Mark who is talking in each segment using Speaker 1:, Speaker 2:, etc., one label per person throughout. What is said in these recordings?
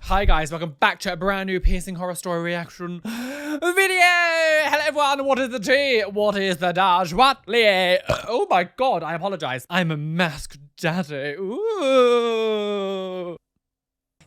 Speaker 1: Hi guys, welcome back to a brand new piercing horror story reaction video! Hello everyone, what is the tea? What is the dash? What? Oh my god, I apologize. I'm a masked daddy. Ooh.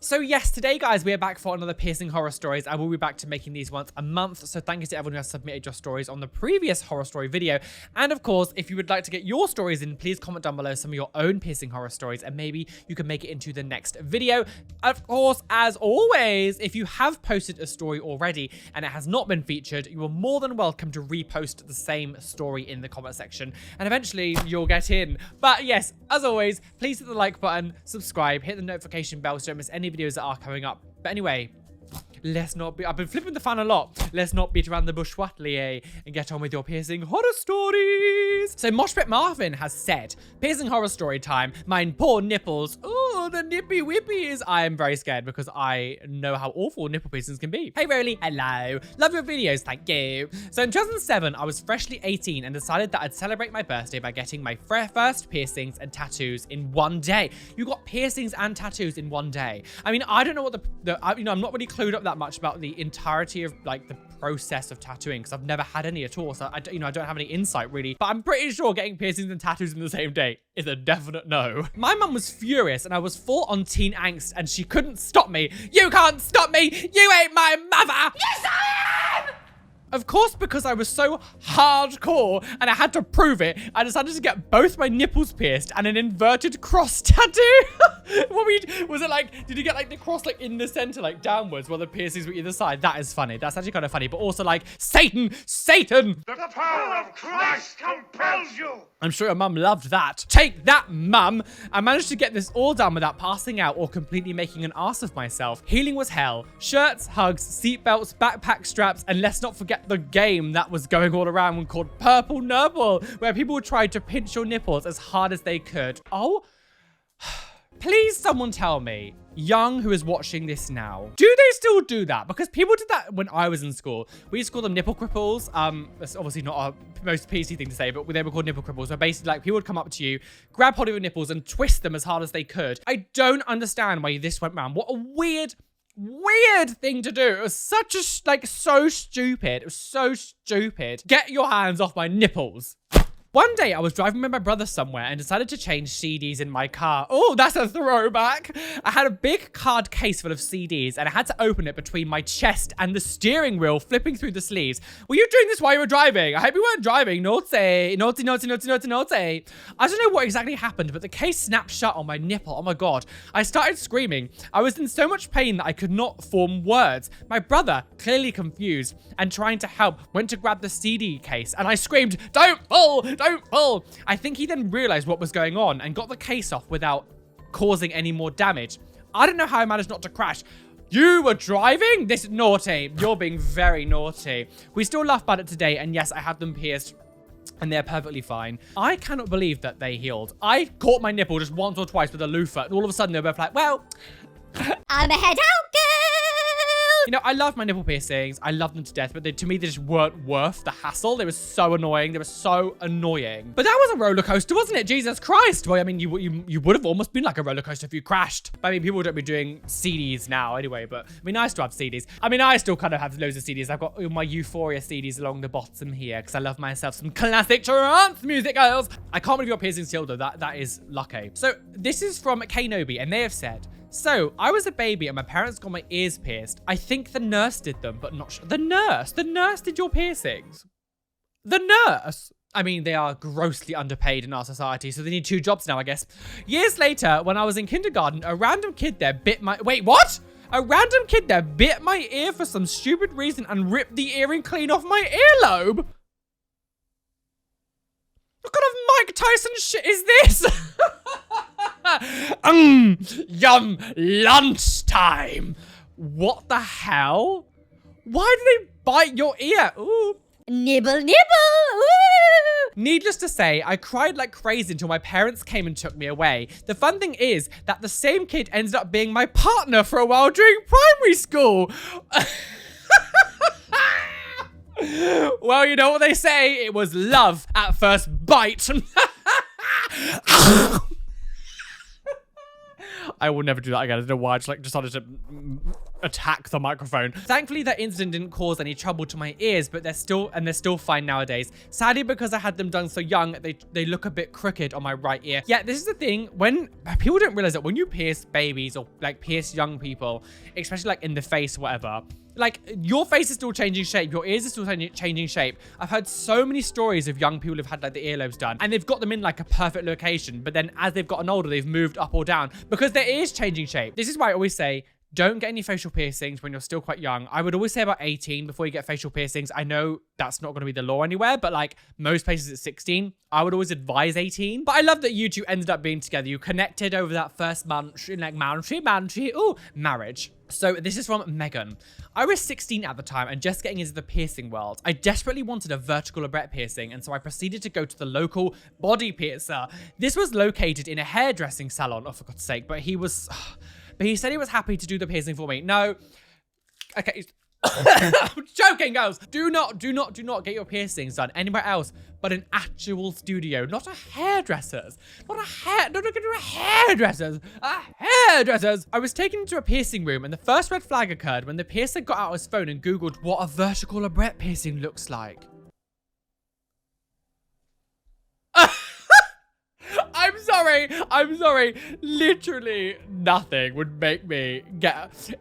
Speaker 1: So yes, today guys, we are back for another piercing horror stories. I will be back to making these once a month. So thank you to everyone who has submitted your stories on the previous horror story video. And of course, if you would like to get your stories in, please comment down below some of your own piercing horror stories and maybe you can make it into the next video. Of course, as always, if you have posted a story already and it has not been featured, you are more than welcome to repost the same story in the comment section and eventually you'll get in. But yes, as always, please hit the like button, subscribe, hit the notification bell so you don't miss any videos that are coming up. But anyway, let's not be, I've been flipping the fan a lot. Let's not beat around the bush, and get on with your piercing horror stories. So Moshpit Marvin has said, piercing horror story time, mine poor nipples. Oh, the nippy whippies. I am very scared because I know how awful nipple piercings can be. Hey Roly, hello. Love your videos, thank you. So in 2007, I was freshly 18 and decided that I'd celebrate my birthday by getting my first piercings and tattoos in one day. You got piercings and tattoos in one day. I mean, I don't know what I'm not really clued up that much about the entirety of like the process of tattooing because I've never had any at all, so I don't have any insight really, but I'm pretty sure getting piercings and tattoos in the same day is a definite no. My mum was furious and I was full on teen angst and she couldn't stop me. You can't stop me, you ain't my mother. Yes I am! Of course, because I was so hardcore and I had to prove it, I decided to get both my nipples pierced and an inverted cross tattoo. Was it like, did you get like the cross like in the center, like downwards while the piercings were either side? That is funny. That's actually kind of funny, but also like, Satan!
Speaker 2: The power of Christ compels you!
Speaker 1: I'm sure your mum loved that. Take that, mum! I managed to get this all done without passing out or completely making an ass of myself. Healing was hell. Shirts, hugs, seatbelts, backpack straps, and let's not forget the game that was going all around called Purple Nipple, where people tried to pinch your nipples as hard as they could. Oh, please someone tell me, young who is watching this now, do they still do that? Because people did that when I was in school. We used to call them nipple cripples. That's obviously not our most PC thing to say, but they were called nipple cripples. Where basically like people would come up to you, grab hold of your nipples and twist them as hard as they could. I don't understand why this went round. What a weird thing to do. It was such a, so stupid. It was so stupid. Get your hands off my nipples. One day I was driving with my brother somewhere and decided to change CDs in my car. Oh, that's a throwback. I had a big card case full of CDs and I had to open it between my chest and the steering wheel, flipping through the sleeves. Were you doing this while you were driving? I hope you weren't driving. Naughty, naughty, naughty, naughty, naughty, naughty. I don't know what exactly happened, but the case snapped shut on my nipple. Oh my God. I started screaming. I was in so much pain that I could not form words. My brother, clearly confused and trying to help, went to grab the CD case and I screamed, "Don't pull! Don't pull!" I think he then realized what was going on and got the case off without causing any more damage. I don't know how I managed not to crash. You were driving? This is naughty. You're being very naughty. We still laugh about it today, and yes, I have them pierced and they're perfectly fine. I cannot believe that they healed. I caught my nipple just once or twice with a loofah, and all of a sudden they were both like, well,
Speaker 3: I'm a head out girl.
Speaker 1: You know, I love my nipple piercings. I love them to death, but to me, they just weren't worth the hassle. They were so annoying. They were so annoying. But that was a roller coaster, wasn't it? Jesus Christ. Well, I mean, you would have almost been like a roller coaster if you crashed. I mean, people don't be doing CDs now anyway, but I mean, I still have CDs. I mean, I still kind of have loads of CDs. I've got my Euphoria CDs along the bottom here because I love myself some classic trance music, girls. I can't believe your piercings healed though. That is lucky. So this is from Knobi, and they have said, so, I was a baby and my parents got my ears pierced. I think the nurse did them, but not sure. The nurse did your piercings. The nurse? I mean, they are grossly underpaid in our society, so they need 2 jobs now, I guess. Years later, when I was in kindergarten, a random kid there bit my, wait, what? A random kid there bit my ear for some stupid reason and ripped the earring clean off my earlobe. What kind of Mike Tyson shit is this? Yum, lunchtime. What the hell? Why do they bite your ear? Ooh.
Speaker 3: Nibble, nibble. Ooh.
Speaker 1: Needless to say, I cried like crazy until my parents came and took me away. The fun thing is that the same kid ended up being my partner for a while during primary school. Well, you know what they say, it was love at first bite. I will never do that again. I don't know why I just like decided to attack the microphone. Thankfully, that incident didn't cause any trouble to my ears, but they're still fine nowadays. Sadly, because I had them done so young, they look a bit crooked on my right ear. Yeah, this is the thing. When people don't realize that when you pierce babies or like pierce young people, especially like in the face or whatever, like your face is still changing shape, your ears are still changing shape. I've heard so many stories of young people who've had like the earlobes done and they've got them in like a perfect location, but then as they've gotten older, they've moved up or down because their ears changing shape. This is why I always say, don't get any facial piercings when you're still quite young. I would always say about 18 before you get facial piercings. I know that's not going to be the law anywhere, but like most places it's 16. I would always advise 18. But I love that you two ended up being together. You connected over that first month in like marriage. So this is from Megan. I was 16 at the time and just getting into the piercing world. I desperately wanted a vertical labret piercing, and so I proceeded to go to the local body piercer. This was located in a hairdressing salon, oh for God's sake, but he said he was happy to do the piercing for me. No. Okay. I'm joking, girls. Do not get your piercings done anywhere else but an actual studio, not a hairdresser's. Not a hairdresser's. A hairdresser's. I was taken into a piercing room and the first red flag occurred when the piercer got out his phone and Googled what a vertical labret piercing looks like. I'm sorry. Literally nothing would make me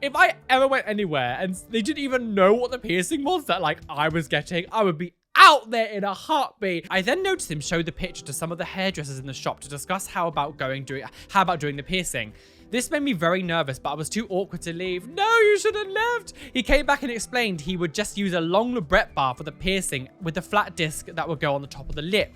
Speaker 1: if I ever went anywhere and they didn't even know what the piercing was that like I was getting, I would be out there in a heartbeat. I then noticed him show the picture to some of the hairdressers in the shop to discuss how about doing the piercing. This made me very nervous, but I was too awkward to leave. No, you should have left. He came back and explained he would just use a long labret bar for the piercing with a flat disc that would go on the top of the lip.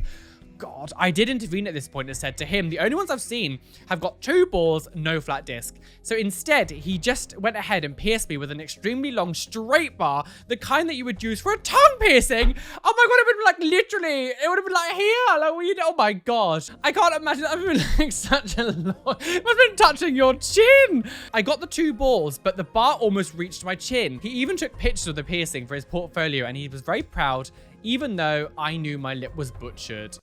Speaker 1: God, I did intervene at this point and said to him, the only ones I've seen have got 2 balls, no flat disc. So instead, he just went ahead and pierced me with an extremely long straight bar, the kind that you would use for a tongue piercing. Oh my God, it would have been like literally, it would have been like here, like oh my gosh. I can't imagine that would have been like such a long, it must have been touching your chin. I got the 2 balls, but the bar almost reached my chin. He even took pictures of the piercing for his portfolio and he was very proud, even though I knew my lip was butchered.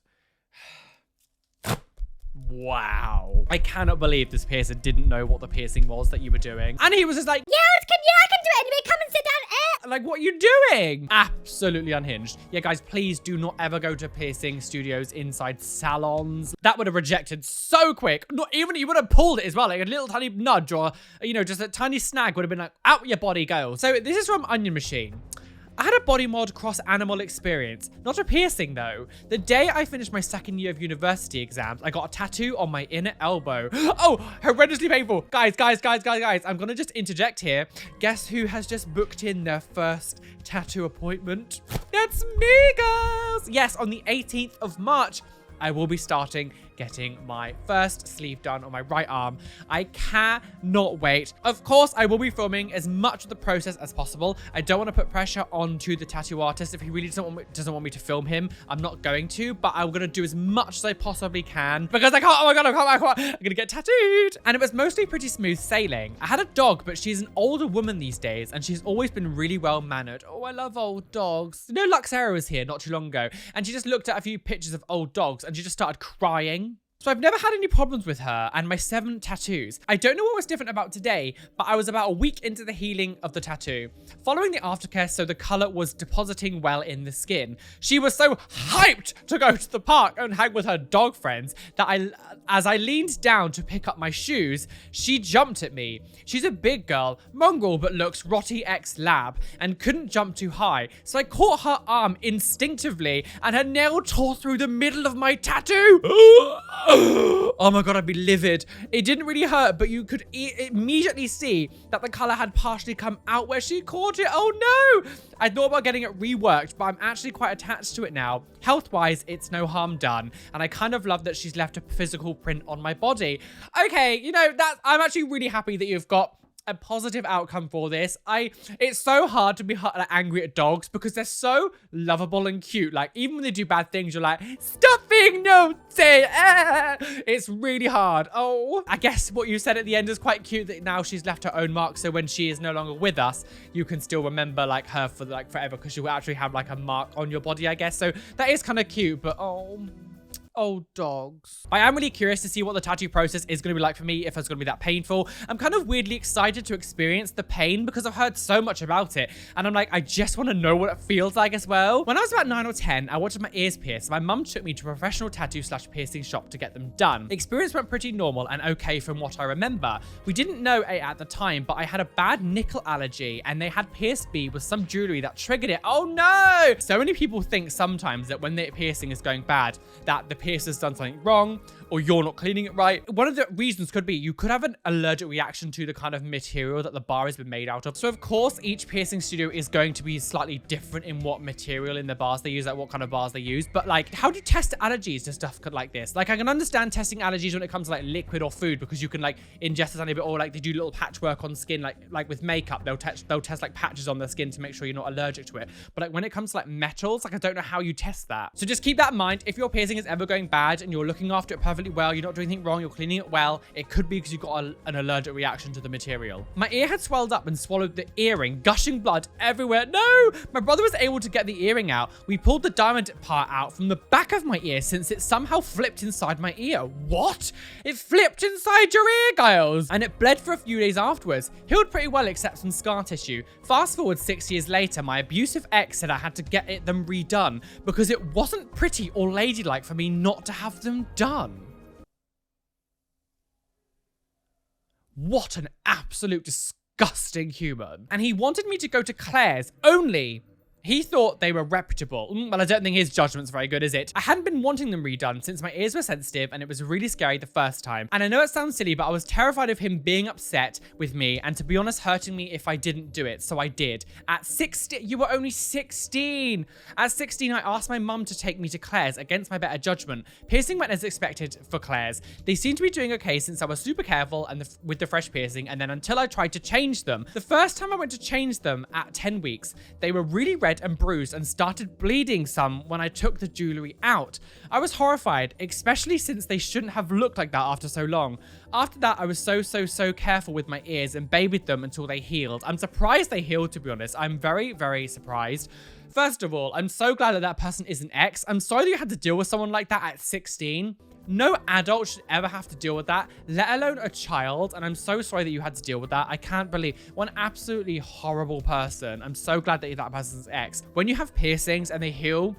Speaker 1: Wow. I cannot believe this piercer didn't know what the piercing was that you were doing. And he was just like,
Speaker 3: Yeah, I can do it anyway. Come and sit down.
Speaker 1: like, what are you doing? Absolutely unhinged. Yeah, guys, please do not ever go to piercing studios inside salons. That would have rejected so quick. Not even, you would have pulled it as well. Like a little tiny nudge or, you know, just a tiny snag would have been like, out your body, go. So this is from Onion Machine. I had a body mod cross-animal experience. Not a piercing, though. The day I finished my second year of university exams, I got a tattoo on my inner elbow. Oh, horrendously painful. Guys. I'm gonna just interject here. Guess who has just booked in their first tattoo appointment? That's me, girls. Yes, on the 18th of March, I will be starting getting my first sleeve done on my right arm. I cannot wait. Of course, I will be filming as much of the process as possible. I don't want to put pressure onto the tattoo artist. If he really doesn't want me to film him, I'm not going to, but I'm going to do as much as I possibly can because I can't. Oh my God, I can't. I'm going to get tattooed. And it was mostly pretty smooth sailing. I had a dog, but she's an older woman these days, and she's always been really well mannered. Oh, I love old dogs. You know, Luxera was here not too long ago, and she just looked at a few pictures of old dogs, and she just started crying. So I've never had any problems with her and my 7 tattoos. I don't know what was different about today, but I was about a week into the healing of the tattoo. Following the aftercare, so the color was depositing well in the skin. She was so hyped to go to the park and hang with her dog friends that as I leaned down to pick up my shoes, she jumped at me. She's a big girl, mongrel, but looks Rotty X Lab and couldn't jump too high. So I caught her arm instinctively and her nail tore through the middle of my tattoo. Oh my God, I'd be livid. It didn't really hurt, but you could immediately see that the color had partially come out where she caught it. Oh no! I thought about getting it reworked, but I'm actually quite attached to it now. Health-wise, it's no harm done. And I kind of love that she's left a physical print on my body. Okay, you know, I'm actually really happy that you've got a positive outcome for this. It's so hard to be angry at dogs because they're so lovable and cute. Like, even when they do bad things, you're like, stop being naughty. It's really hard. Oh, I guess what you said at the end is quite cute, that now she's left her own mark. So when she is no longer with us, you can still remember like her for like forever, because she will actually have like a mark on your body, I guess. So that is kind of cute, but oh, old dogs. I am really curious to see what the tattoo process is going to be like for me, if it's going to be that painful. I'm kind of weirdly excited to experience the pain because I've heard so much about it. And I'm like, I just want to know what it feels like as well. When I was about 9 or 10, I wanted my ears pierced. My mum took me to a professional tattoo / piercing shop to get them done. The experience went pretty normal and okay from what I remember. We didn't know it at the time, but I had a bad nickel allergy and they had pierced me with some jewelry that triggered it. Oh no! So many people think sometimes that when the piercing is going bad, that the piercer's done something wrong or you're not cleaning it right. One of the reasons could be you could have an allergic reaction to the kind of material that the bar has been made out of. So of course, each piercing studio is going to be slightly different in what material in the bars they use, like what kind of bars they use. But like, how do you test allergies to stuff like this? Like, I can understand testing allergies when it comes to like liquid or food because you can like ingest a tiny bit, or like they do little patchwork on skin, like with makeup, they'll test like patches on the skin to make sure you're not allergic to it. But like when it comes to like metals, like I don't know how you test that. So just keep that in mind. If your piercing is ever going bad and you're looking after it perfectly well, you're not doing anything wrong, you're cleaning it well, it could be because you've got an allergic reaction to the material. My ear had swelled up and swallowed the earring, gushing blood everywhere. No! My brother was able to get the earring out. We pulled the diamond part out from the back of my ear since it somehow flipped inside my ear. What? It flipped inside your ear, Giles! And it bled for a few days afterwards. Healed pretty well except some scar tissue. Fast forward 6 years later, my abusive ex said I had to get them redone because it wasn't pretty or ladylike for me not to have them done. What an absolute disgusting human. And he wanted me to go to Claire's only. He thought they were reputable. Well, I don't think his judgment's very good, is it? I hadn't been wanting them redone since my ears were sensitive and it was really scary the first time. And I know it sounds silly, but I was terrified of him being upset with me and, to be honest, hurting me if I didn't do it. So I did. At 16, you were only 16. At 16, I asked my mum to take me to Claire's against my better judgment. Piercing went as expected for Claire's. They seemed to be doing okay since I was super careful and with the fresh piercing, and then until I tried to change them. The first time I went to change them at 10 weeks, they were really red and bruised and started bleeding some when I took the jewelry out. I was horrified, especially since they shouldn't have looked like that after so long. After that, I was so careful with my ears and babied them until they healed. I'm surprised they healed, to be honest. I'm very surprised. First of all, I'm so glad that person is an ex. I'm sorry that you had to deal with someone like that at 16. No adult should ever have to deal with that, let alone a child. And I'm so sorry that you had to deal with that. I can't believe one absolutely horrible person. I'm so glad that that person's ex. When you have piercings and they heal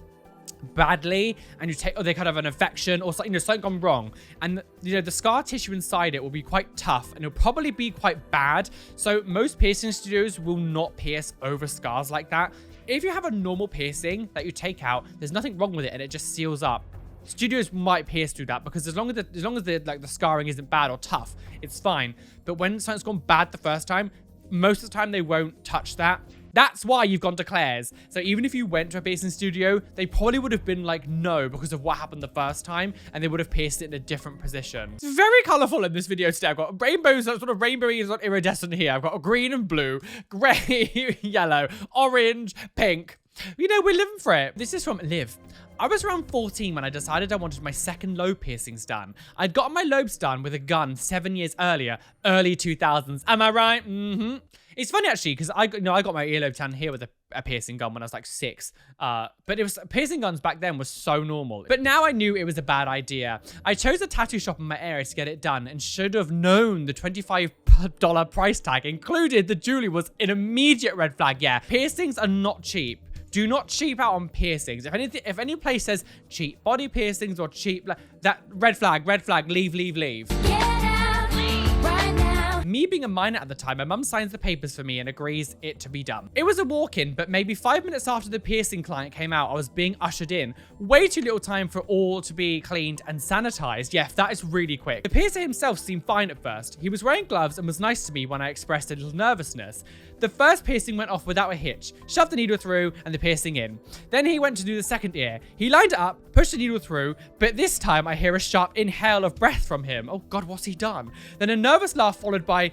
Speaker 1: badly and you take, or they kind of an infection or something, something gone wrong, and the scar tissue inside it will be quite tough and it'll probably be quite bad. So most piercing studios will not pierce over scars like that. If you have a normal piercing that you take out, there's nothing wrong with it and it just seals up. Studios might pierce through that because as long as the scarring isn't bad or tough, it's fine. But when something's gone bad the first time, most of the time they won't touch that. That's why you've gone to Claire's. So even if you went to a piercing studio, they probably would have been like, no, because of what happened the first time, and they would have pierced it in a different position. It's very colorful in this video today. I've got rainbows, sort of rainbowy, sort of iridescent here. I've got green and blue, gray, yellow, orange, pink. We're living for it. This is from Liv. I was around 14 when I decided I wanted my second lobe piercings done. I'd gotten my lobes done with a gun 7 years earlier, early 2000s. Am I right? Mm-hmm. It's funny actually, because I got my earlobe done here with a piercing gun when I was like 6. But it was piercing guns back then was so normal. But now I knew it was a bad idea. I chose a tattoo shop in my area to get it done and should have known the $25 price tag included the jewelry was an immediate red flag. Yeah, piercings are not cheap. Do not cheap out on piercings. If any place says cheap body piercings or cheap, that red flag, leave. Get out, leave right now. Me being a minor at the time, my mum signs the papers for me and agrees it to be done. It was a walk-in, but maybe 5 minutes after the piercing client came out, I was being ushered in. Way too little time for all to be cleaned and sanitized. Yeah, that is really quick. The piercer himself seemed fine at first. He was wearing gloves and was nice to me when I expressed a little nervousness. The first piercing went off without a hitch, shoved the needle through and the piercing in. Then he went to do the second ear. He lined it up, pushed the needle through, but this time I hear a sharp inhale of breath from him. Oh God, what's he done? Then a nervous laugh followed by,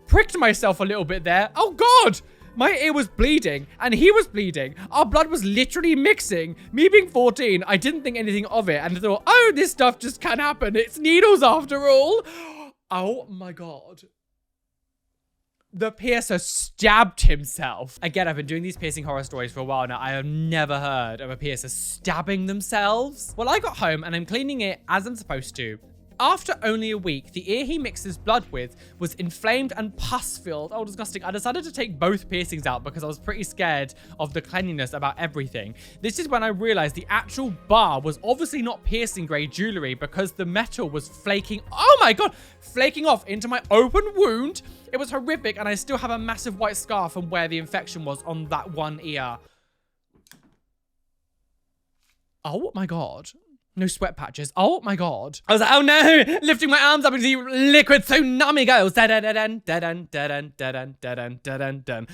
Speaker 1: pricked myself a little bit there. Oh God! My ear was bleeding and he was bleeding. Our blood was literally mixing. Me being 14, I didn't think anything of it and thought, oh, this stuff just can happen. It's needles after all. Oh my God. The piercer stabbed himself. Again, I've been doing these piercing horror stories for a while now. I have never heard of a piercer stabbing themselves. Well, I got home and I'm cleaning it as I'm supposed to. After only a week, the ear he mixed his blood with was inflamed and pus-filled. Oh, disgusting. I decided to take both piercings out because I was pretty scared of the cleanliness about everything. This is when I realized the actual bar was obviously not piercing grade jewelry because the metal was flaking. Oh my God, flaking off into my open wound. It was horrific, and I still have a massive white scar from where the infection was on that one ear. Oh my God. No sweat patches. Oh my God. I was like, oh no, lifting my arms up into the liquid tsunami goes.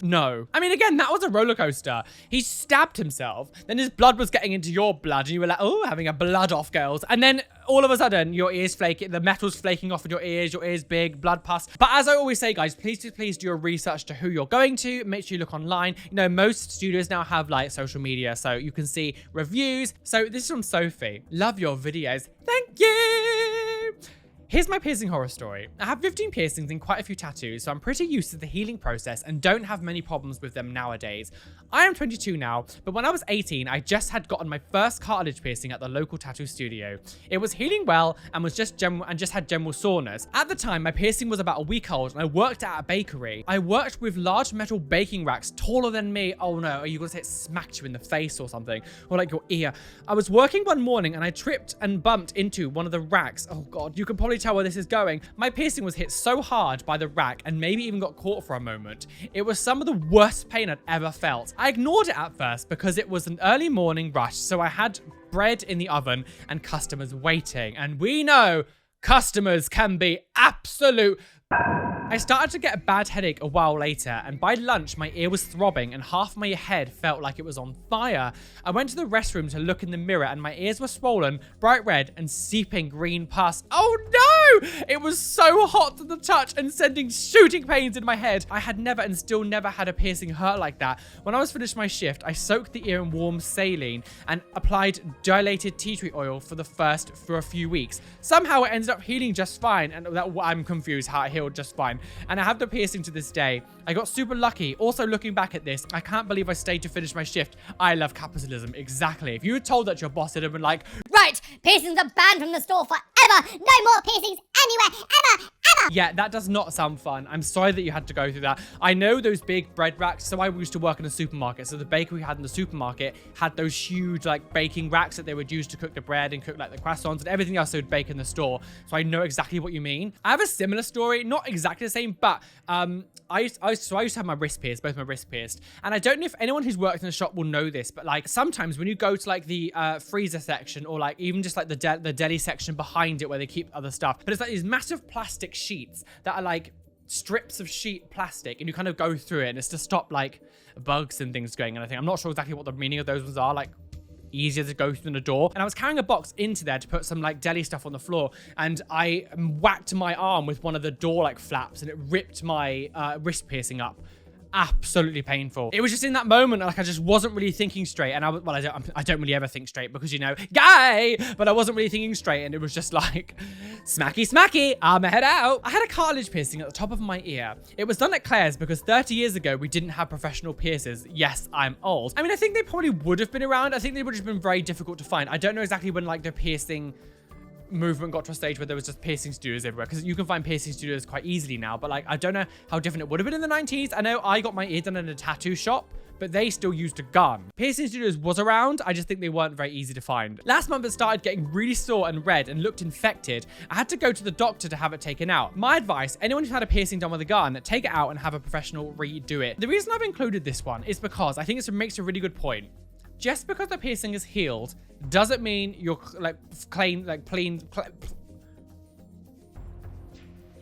Speaker 1: No. I mean, again, that was a roller coaster. He stabbed himself. Then his blood was getting into your blood. And you were like, oh, having a blood off, girls. And then all of a sudden, your ears flaking, the metal's flaking off in your ears big, blood pus. But as I always say, guys, please do your research to who you're going to. Make sure you look online. You know, most studios now have like social media, so you can see reviews. So this is from Sophie. Love your videos. Thank you. Here's my piercing horror story. I have 15 piercings and quite a few tattoos, so I'm pretty used to the healing process and don't have many problems with them nowadays. I am 22 now, but when I was 18, I just had gotten my first cartilage piercing at the local tattoo studio. It was healing well and was just had general soreness. At the time, my piercing was about a week old and I worked at a bakery. I worked with large metal baking racks taller than me. Oh no, are you gonna say it smacked you in the face or something? Or like your ear. I was working one morning and I tripped and bumped into one of the racks. Oh God, you can probably tell where this is going. My piercing was hit so hard by the rack and maybe even got caught for a moment. It was some of the worst pain I'd ever felt. I ignored it at first because it was an early morning rush, so I had bread in the oven and customers waiting. And we know customers can be absolute. I started to get a bad headache a while later, and by lunch, my ear was throbbing and half my head felt like it was on fire. I went to the restroom to look in the mirror and my ears were swollen, bright red, and seeping green pus. Oh no! It was so hot to the touch and sending shooting pains in my head. I had never and still never had a piercing hurt like that. When I was finished my shift, I soaked the ear in warm saline and applied dilated tea tree oil for a few weeks. Somehow it ended up healing just fine, and I'm confused how it healed just fine. And I have the piercing to this day. I got super lucky. Also, looking back at this, I can't believe I stayed to finish my shift. I love capitalism. Exactly. If you were told that your boss had been like,
Speaker 3: right, piercings are banned from the store forever. No more piercings anywhere, ever.
Speaker 1: Yeah, that does not sound fun. I'm sorry that you had to go through that. I know those big bread racks. So I used to work in a supermarket. So the bakery we had in the supermarket had those huge like baking racks that they would use to cook the bread and cook like the croissants and everything else they would bake in the store. So I know exactly what you mean. I have a similar story, not exactly the same, but I used to have my wrist pierced, both my wrists pierced. And I don't know if anyone who's worked in a shop will know this, but like sometimes when you go to like the freezer section or like even just like the deli section behind it where they keep other stuff, but it's like these massive plastic sheets that are like strips of sheet plastic, and you kind of go through it and it's to stop like bugs and things going. And I think I'm not sure exactly what the meaning of those ones are, like easier to go through the door. And I was carrying a box into there to put some like deli stuff on the floor, and I whacked my arm with one of the door like flaps and it ripped my wrist piercing up. Absolutely painful. It was just in that moment, like I just wasn't really thinking straight, and I don't really ever think straight because, you know, gay, but I wasn't really thinking straight, and it was just like smacky, I'ma head out. I had a cartilage piercing at the top of my ear. It was done at Claire's because 30 years ago we didn't have professional piercers. Yes, I'm old. I mean, I think they probably would have been around. I think they would have been very difficult to find. I don't know exactly when like the piercing movement got to a stage where there was just piercing studios everywhere, because you can find piercing studios quite easily now, but like I don't know how different it would have been in the 90s. I know I got my ear done in a tattoo shop, but they still used a gun. Piercing studios was around, I just think they weren't very easy to find. Last month it started getting really sore and red and looked infected. I had to go to the doctor to have it taken out. My advice, anyone who's had a piercing done with a gun, take it out and have a professional redo it. The reason I've included this one is because I think it makes a really good point. Just because the piercing is healed doesn't mean you're like clean.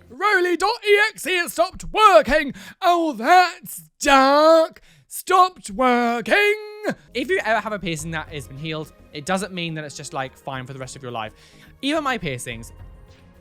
Speaker 1: Roly.exe, it stopped working. Oh, that's dark. Stopped working. If you ever have a piercing that has been healed, it doesn't mean that it's just like fine for the rest of your life. Even my piercings,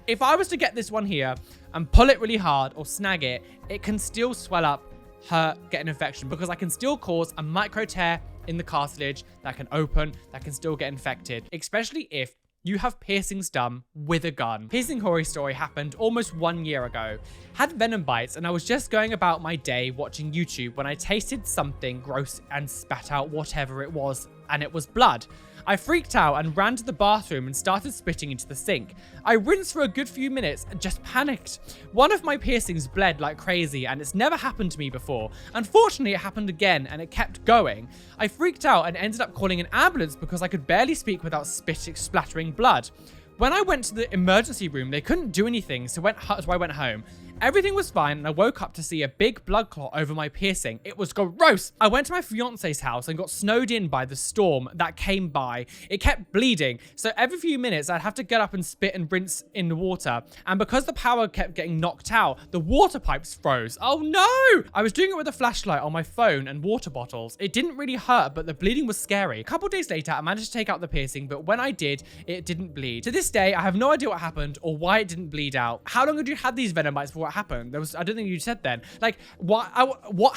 Speaker 1: if I was to get this one here and pull it really hard or snag it, it can still swell up, hurt, get an infection, because I can still cause a micro tear in the cartilage that can open, that can still get infected, especially if you have piercings done with a gun. Piercing horror story happened almost 1 year ago. Had venom bites and I was just going about my day watching YouTube when I tasted something gross and spat out whatever it was, and it was blood. I freaked out and ran to the bathroom and started spitting into the sink. I rinsed for a good few minutes and just panicked. One of my piercings bled like crazy and it's never happened to me before. Unfortunately, it happened again and it kept going. I freaked out and ended up calling an ambulance because I could barely speak without splattering blood. When I went to the emergency room, they couldn't do anything, so I went home. Everything was fine, and I woke up to see a big blood clot over my piercing. It was gross. I went to my fiance's house and got snowed in by the storm that came by. It kept bleeding, so every few minutes I'd have to get up and spit and rinse in the water. And because the power kept getting knocked out, the water pipes froze. Oh no! I was doing it with a flashlight on my phone and water bottles. It didn't really hurt, but the bleeding was scary. A couple days later, I managed to take out the piercing, but when I did, it didn't bleed. To this day, I have no idea what happened or why it didn't bleed out. How long had you had these venom bites before? What happened? I don't think you said then. Like, what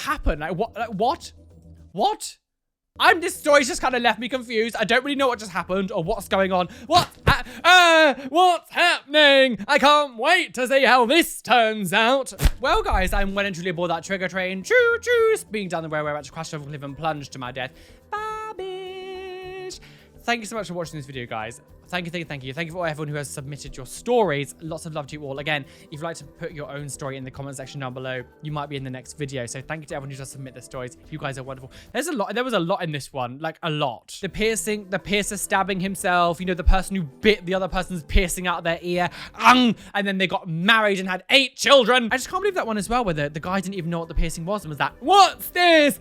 Speaker 1: happened? What? This story's just kind of left me confused. I don't really know what just happened or what's going on. What's happening? I can't wait to see how this turns out. Well, guys, I'm well and truly aboard that trigger train. Choo choo, speeding down the railway, about to crash over a cliff and plunge to my death. Bye, bitch. Thank you so much for watching this video, guys. Thank you. Thank you for everyone who has submitted your stories. Lots of love to you all. Again, if you'd like to put your own story in the comment section down below, you might be in the next video. So thank you to everyone who does submit their stories. You guys are wonderful. There was a lot in this one, like a lot. The piercer stabbing himself, you know, the person who bit the other person's piercing out of their ear, and then they got married and had 8 children. I just can't believe that one as well, where the guy didn't even know what the piercing was and was that, what's this?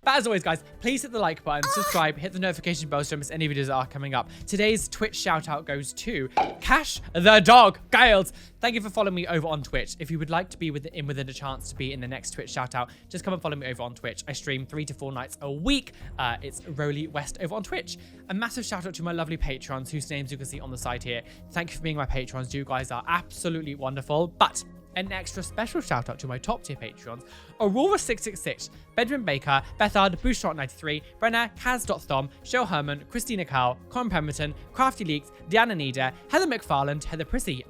Speaker 1: But as always, guys, please hit the like button, subscribe, hit the notification bell so you don't miss any videos that are coming up. Today's Twitch shout out goes to Cash the Dog Giles. Thank you for following me over on Twitch. If you would like to be within a chance to be in the next Twitch shout out, just come and follow me over on Twitch. I stream 3 to 4 nights a week. It's Roly West over on Twitch. A massive shout out to my lovely patrons whose names you can see on the side here. Thank you for being my patrons. You guys are absolutely wonderful. But an extra special shout out to my top tier patrons: Aurora666, Benjamin Baker, Bethard, Boostrot93, Brenna, Kaz.Thom, Shell Herman, Christina Cow, Con Pemberton, Crafty Leaks, Diana Nida, Heather McFarland, Heather Prissy,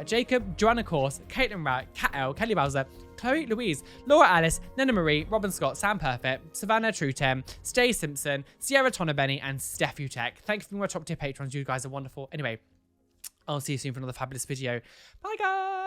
Speaker 1: Jacob, Joanna Course, Caitlin Rat, Kat L, Kelly Bowser, Chloe Louise, Laura Alice, Nana Marie, Robin Scott, Sam Perfect, Savannah Truetem, Stay Simpson, Sierra Tonabenny, and Steph Utek. Thank you for being my top tier patrons. You guys are wonderful. Anyway, I'll see you soon for another fabulous video. Bye, guys.